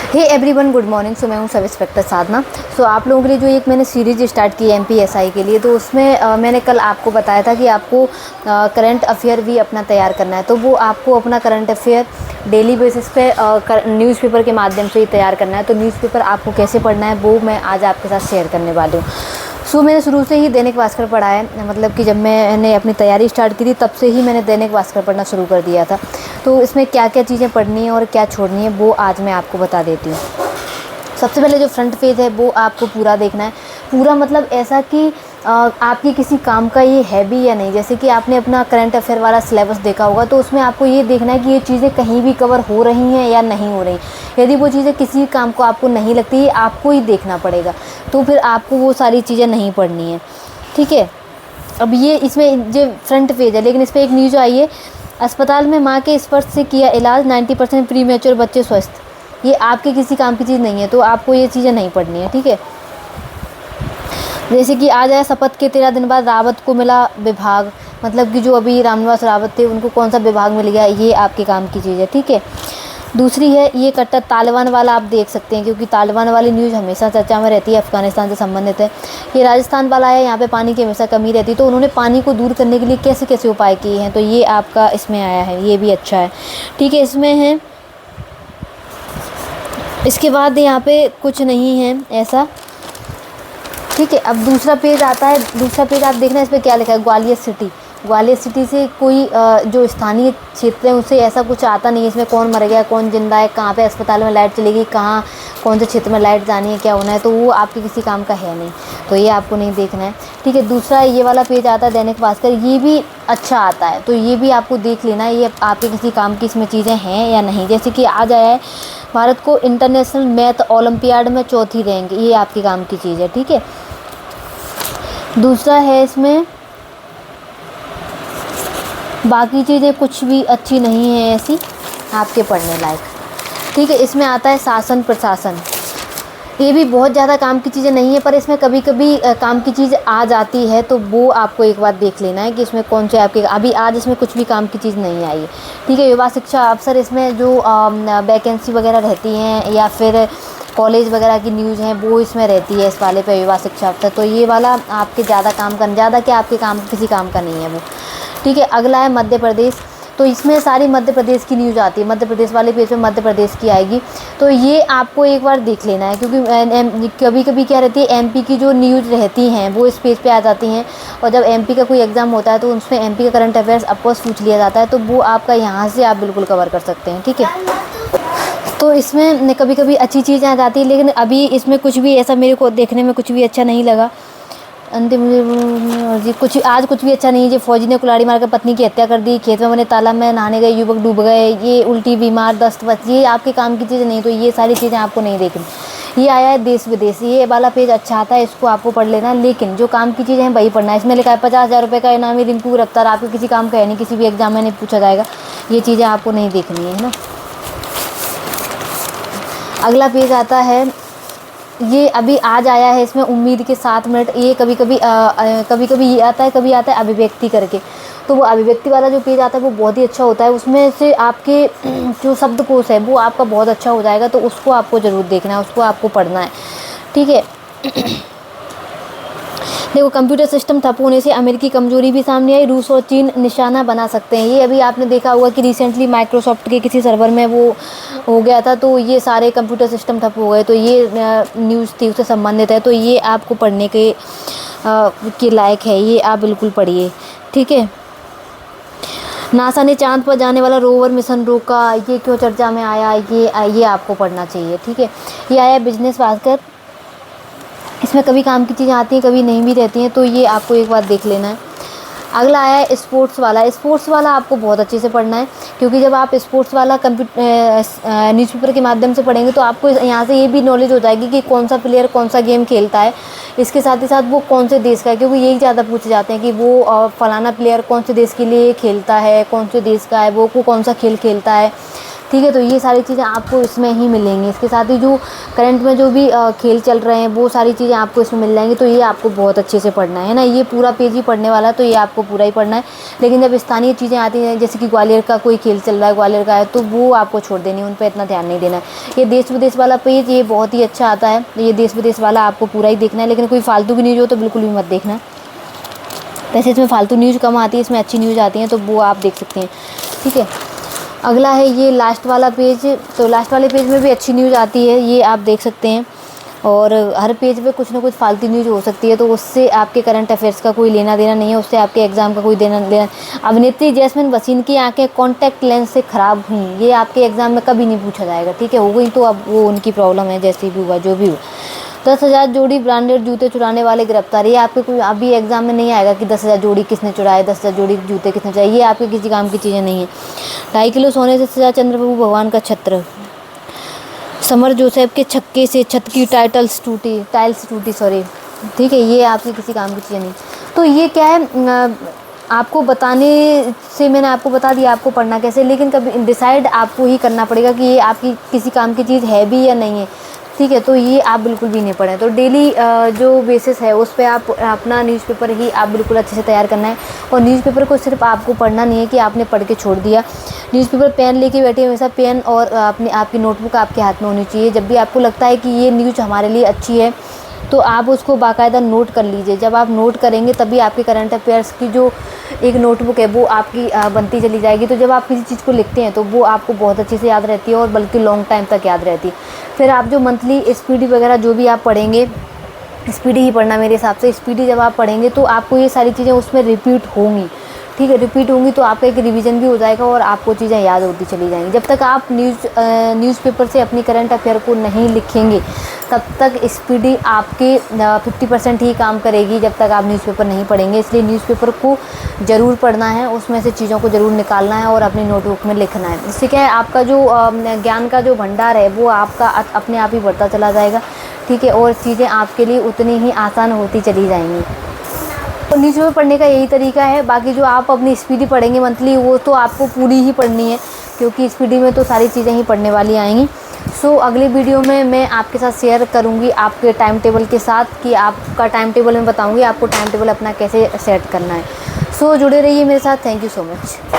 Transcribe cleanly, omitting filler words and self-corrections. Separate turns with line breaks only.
हे everyone, good morning. So मैं हूँ sub inspector साधना। सो आप लोगों के लिए जो एक मैंने सीरीज़ स्टार्ट की MPSI के लिए, तो उसमें मैंने कल आपको बताया था कि आपको करंट अफेयर भी अपना तैयार करना है। तो वो आपको अपना करंट अफेयर डेली बेसिस पे न्यूज़पेपर के माध्यम से ही तैयार करना है। तो न्यूज़पेपर आपको कैसे पढ़ना है वो मैं आज आपके साथ शेयर करने वाली हूँ। सो मैंने शुरू से ही दैनिक भास्कर पढ़ा है, मतलब कि जब मैंने अपनी तैयारी स्टार्ट की थी तब से ही मैंने दैनिक भास्कर पढ़ना शुरू कर दिया था। तो इसमें क्या क्या चीज़ें पढ़नी है और क्या छोड़नी है वो आज मैं आपको बता देती हूँ। सबसे पहले जो फ्रंट पेज है वो आपको पूरा देखना है। पूरा मतलब ऐसा कि आपके किसी काम का ये है भी या नहीं। जैसे कि आपने अपना करंट अफेयर वाला सिलेबस देखा होगा, तो उसमें आपको ये देखना है कि ये चीज़ें कहीं भी कवर हो रही हैं या नहीं हो रही। यदि वो चीज़ें किसी काम को आपको नहीं लगती, ये आपको ही देखना पड़ेगा, तो फिर आपको वो सारी चीज़ें नहीं पढ़नी है, ठीक है। अब ये इसमें जो फ्रंट पेज है, लेकिन इस पर एक न्यूज़ आई है, अस्पताल में मां के स्पर्श से किया इलाज, 90% प्रीमेच्योर बच्चे स्वस्थ। ये आपके किसी काम की चीज़ नहीं है, तो आपको ये चीज़ें नहीं पढ़नी है, ठीक है। जैसे कि आज आया शपथ के 13 दिन बाद रावत को मिला विभाग, मतलब कि जो अभी रामनिवास रावत थे उनको कौन सा विभाग मिल गया, ये आपके काम की चीज़ है, ठीक है। दूसरी है ये कट्टर तालिबान वाला, आप देख सकते हैं क्योंकि तालिबान वाली न्यूज़ हमेशा चर्चा में रहती है, अफगानिस्तान से संबंधित है। ये राजस्थान वाला है, यहाँ पे पानी की हमेशा कमी रहती है, तो उन्होंने पानी को दूर करने के लिए कैसे कैसे उपाय किए हैं, तो ये आपका इसमें आया है, ये भी अच्छा है, ठीक है। इसमें है, इसके बाद यहाँ पे कुछ नहीं है ऐसा, ठीक है। अब दूसरा पेज आता है, दूसरा पेज आप देखना, इस पर क्या लिखा है, ग्वालियर सिटी। ग्वालियर सिटी से कोई जो स्थानीय क्षेत्र है उससे ऐसा कुछ आता नहीं है। इसमें कौन मर गया, कौन जिंदा है, कहाँ पे अस्पताल में लाइट चलेगी, कहाँ कौन से क्षेत्र में लाइट जानी है, क्या होना है, तो वो आपके किसी काम का है नहीं, तो ये आपको नहीं देखना है, ठीक है। दूसरा ये वाला पेज आता है दैनिक भास्कर, ये भी अच्छा आता है, तो ये भी आपको देख लेना है, ये आपके किसी काम की इसमें चीज़ें हैं या नहीं। जैसे कि आज आया है भारत को इंटरनेशनल मैथ ओलंपियाड में चौथी रैंक, ये आपके काम की चीज़ है, ठीक है। दूसरा है इसमें बाकी चीज़ें कुछ भी अच्छी नहीं है ऐसी आपके पढ़ने लायक, ठीक है। इसमें आता है शासन प्रशासन, ये भी बहुत ज़्यादा काम की चीज़ें नहीं है, पर इसमें कभी कभी काम की चीज़ आ जाती है, तो वो आपको एक बार देख लेना है कि इसमें कौन से आपके, अभी आज इसमें कुछ भी काम की चीज़ नहीं आई है, ठीक है। युवा शिक्षा अफसर, इसमें जो वैकेंसी वगैरह रहती हैं या फिर कॉलेज वगैरह की न्यूज़ हैं वो इसमें रहती है, इस वाले पे युवा शिक्षा अफसर, तो ये वाला आपके ज़्यादा काम का, ज़्यादा क्या आपके काम किसी काम का नहीं है वो, ठीक है। अगला है मध्य प्रदेश, तो इसमें सारी मध्य प्रदेश की न्यूज़ आती है, मध्य प्रदेश वाले पेज पे मध्य प्रदेश की आएगी, तो ये आपको एक बार देख लेना है, क्योंकि कभी कभी क्या रहती है, MP की जो न्यूज़ रहती हैं वो इस पेज पे आ जाती हैं, और जब MP का कोई एग्ज़ाम होता है तो उसमें MP का करंट अफेयर्स अफकोर्स पूछ लिया जाता है, तो वो आपका यहाँ से आप बिल्कुल कवर कर सकते हैं, ठीक है। तो इसमें कभी कभी अच्छी चीज़ें आ जाती है, लेकिन अभी इसमें कुछ भी ऐसा मेरे को देखने में कुछ भी अच्छा नहीं लगा। अंतिम जी कुछ भी अच्छा नहीं। जी फौजी ने कुल्हाड़ी मारकर पत्नी की हत्या कर दी, खेत में बने तालाब में नहाने गए युवक डूब गए, ये उल्टी बीमार दस्त बच, ये आपके काम की चीज़ें नहीं, तो ये सारी चीज़ें आपको नहीं देखनी। ये आया है देश विदेश, ये वाला पेज अच्छा आता है, इसको आपको पढ़ लेना, लेकिन जो काम की चीज़ें हैं वही पढ़ना है। इसमें लिखा है 50,000 रुपये का इनामी, रिंकू गिरफ्तार, आपके किसी काम का है नहीं, किसी भी एग्जाम में नहीं पूछा जाएगा, ये चीज़ें आपको नहीं देखनी है ना। अगला पेज आता है, ये अभी आज आया है, इसमें उम्मीद के 7 मिनट, ये कभी कभी ये आता है, कभी आता है अभिव्यक्ति करके, तो वो अभिव्यक्ति वाला जो पेज आता है वो बहुत ही अच्छा होता है, उसमें से आपके जो शब्दकोश है वो आपका बहुत अच्छा हो जाएगा, तो उसको आपको ज़रूर देखना है, उसको आपको पढ़ना है, ठीक है। देखो कंप्यूटर सिस्टम ठप होने से अमेरिकी कमजोरी भी सामने आई, रूस और चीन निशाना बना सकते हैं। ये अभी आपने देखा होगा कि रिसेंटली माइक्रोसॉफ्ट के किसी सर्वर में वो हो गया था, तो ये सारे कंप्यूटर सिस्टम ठप हो गए, तो ये न्यूज़ थी उससे संबंधित है, तो ये आपको पढ़ने के लायक है, ये आप बिल्कुल पढ़िए, ठीक है। नासा ने चांद पर जाने वाला रोवर मिशन रोका, ये क्यों चर्चा में आया, ये आपको पढ़ना चाहिए, ठीक है। ये आया बिजनेस भास्कर, इसमें कभी काम की चीज़ें आती हैं कभी नहीं भी रहती हैं, तो ये आपको एक बार देख लेना है। अगला आया है स्पोर्ट्स वाला, स्पोर्ट्स वाला आपको बहुत अच्छे से पढ़ना है, क्योंकि जब आप स्पोर्ट्स वाला न्यूज़पेपर के माध्यम से पढ़ेंगे तो आपको यहाँ से ये भी नॉलेज हो जाएगी कि कौन सा प्लेयर कौन सा गेम खेलता है, इसके साथ ही साथ वो कौन से देश का है, क्योंकि यही ज़्यादा पूछे जाते हैं कि वो फलाना प्लेयर कौन से देश के लिए खेलता है, कौन से देश का है, वो कौन सा खेल खेलता है, ठीक है। तो ये सारी चीज़ें आपको इसमें ही मिलेंगी। इसके साथ ही जो करंट में जो भी खेल चल रहे हैं वो सारी चीज़ें आपको इसमें मिल जाएंगी। तो ये आपको बहुत अच्छे से पढ़ना है ना, ये पूरा पेज ही पढ़ने वाला है, तो ये आपको पूरा ही पढ़ना है। लेकिन जब स्थानीय चीज़ें आती हैं, जैसे कि ग्वालियर का कोई खेल चल रहा है, ग्वालियर का है, तो वो आपको छोड़ देनी है, उन पर इतना ध्यान नहीं देना है। ये देश विदेश वाला पेज ये बहुत ही अच्छा आता है, ये देश विदेश वाला आपको पूरा ही देखना है। लेकिन कोई फालतू की न्यूज़ हो तो बिल्कुल भी मत देखना। वैसे इसमें फालतू न्यूज़ कम आती है, इसमें अच्छी न्यूज़ आती हैं, तो वो आप देख सकते हैं। ठीक है, अगला है ये लास्ट वाला पेज। तो लास्ट वाले पेज में भी अच्छी न्यूज़ आती है, ये आप देख सकते हैं। और हर पेज पे कुछ ना कुछ फालतू न्यूज़ हो सकती है, तो उससे आपके करंट अफेयर्स का कोई लेना देना नहीं है, उससे आपके एग्ज़ाम का कोई देना लेना। अभिनेत्री जैस्मिन वसीम की आंखें कॉन्टैक्ट लेंस से ख़राब हुई, ये आपके एग्ज़ाम में कभी नहीं पूछा जाएगा। ठीक है, हो गई तो अब वो उनकी प्रॉब्लम है, जैसी भी हुआ जो भी हुआ। 10,000 जोड़ी ब्रांडेड जूते चुराने वाले गिरफ्तार, ये आपके कोई अभी एग्जाम में नहीं आएगा कि 10,000 जोड़ी किसने चुराए, 10,000 जोड़ी जूते किसने चुराए, ये आपके किसी काम की चीज़ें नहीं है। 2.5 किलो सोने से सजा चंद्रप्रभु भगवान का छत्र, समर जोसेफ के छक्के से छत की टाइल्स टूटी सॉरी। ठीक है, ये आपकी किसी काम की चीज़ें नहीं। तो ये क्या है, आपको बताने से मैंने आपको बता दिया आपको पढ़ना कैसे, लेकिन कभी डिसाइड आपको ही करना पड़ेगा कि ये आपकी किसी काम की चीज़ है भी या नहीं है। ठीक है, तो ये आप बिल्कुल भी नहीं पढ़ें। तो डेली जो बेसिस है उस पे आप अपना न्यूज़पेपर ही आप बिल्कुल अच्छे से तैयार करना है। और न्यूज़पेपर को सिर्फ आपको पढ़ना नहीं है कि आपने पढ़ के छोड़ दिया। न्यूज़पेपर पेन लेके बैठे, हमेशा पेन और आपकी नोटबुक आपके हाथ में होनी चाहिए। जब भी आपको लगता है कि ये न्यूज़ हमारे लिए अच्छी है तो आप उसको बाकायदा नोट कर लीजिए। जब आप नोट करेंगे तभी आपके करंट अफेयर्स की जो एक नोटबुक है वो आपकी बनती चली जाएगी। तो जब आप किसी चीज़ को लिखते हैं तो वो आपको बहुत अच्छे से याद रहती है और बल्कि लॉन्ग टाइम तक याद रहती है। फिर आप जो मंथली स्पीडी वगैरह जो भी आप पढ़ेंगे, स्पीडी ही पढ़ना मेरे हिसाब से। स्पीडी जब आप पढ़ेंगे तो आपको ये सारी चीज़ें उसमें रिपीट होंगी। ठीक है, रिपीट होंगी तो आपका एक रिवीजन भी हो जाएगा और आपको चीज़ें याद होती चली जाएंगी। जब तक आप न्यूज़पेपर से अपनी करंट अफेयर को नहीं लिखेंगे तब तक स्पीडी आपके 50% ही काम करेगी, जब तक आप न्यूज़पेपर नहीं पढ़ेंगे। इसलिए न्यूज़पेपर को ज़रूर पढ़ना है, उसमें से चीज़ों को ज़रूर निकालना है और अपनी नोटबुक में लिखना है। इससे क्या है, आपका जो ज्ञान का जो भंडार है वो आपका अपने आप ही बढ़ता चला जाएगा। ठीक है, और चीज़ें आपके लिए उतनी ही आसान होती चली जाएंगी। तो न्यूज़पेपर पढ़ने का यही तरीका है। बाकी जो आप अपनी स्पीडी पढ़ेंगे मंथली वो तो आपको पूरी ही पढ़नी है, क्योंकि स्पीडी में तो सारी चीज़ें ही पढ़ने वाली आएंगी। सो अगली वीडियो में मैं आपके साथ शेयर करूंगी आपके टाइम टेबल के साथ कि आपका टाइम टेबल मैं बताऊंगी आपको टाइम टेबल अपना कैसे सेट करना है। सो जुड़े रहिए मेरे साथ। Thank you so much.